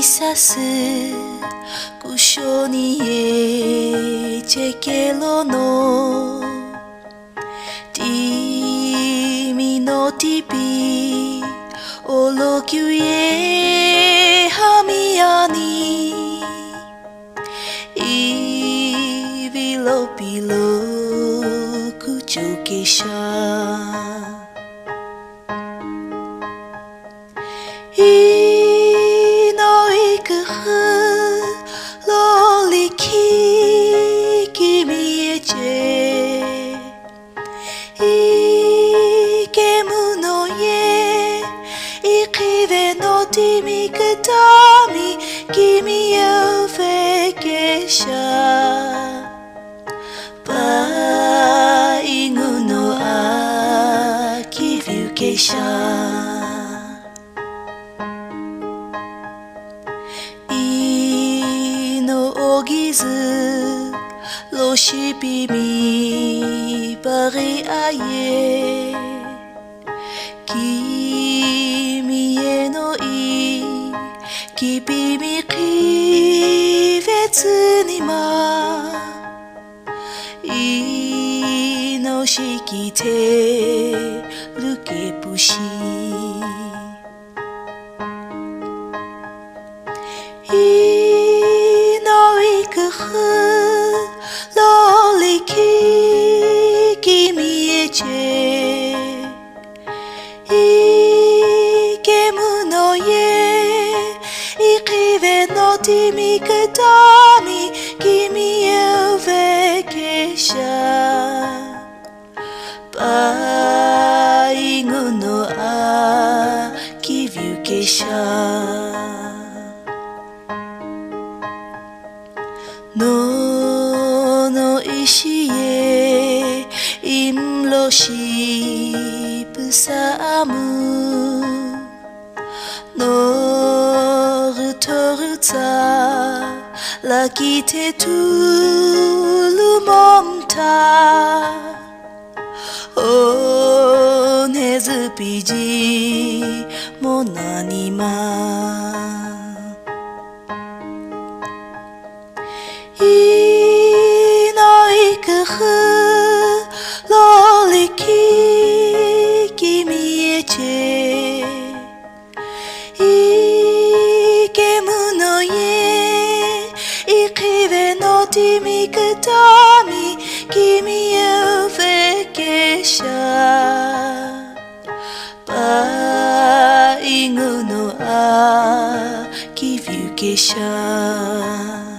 さす故郷にえチェケロのティミノティピオロキュエハミヤニイビロピロクチョケシャTimikatami, kimi au vekesha Paingu no aki vyukesha Ino ogizu loshibimi bari aye Kimi e no Kimi kivetsu ni ma Inoshikite rukepushi Inoikuhu loliki kimi eche Timikatami, kimi au vekesha Paingu no aki vyukesha No ishi e imloshi pusamu No La quitte tout le monde Oh nezupiji mon anima Inoikuhu loliki kimi eche Timikatami, kimi au vekesha Paingu no aki vyukesha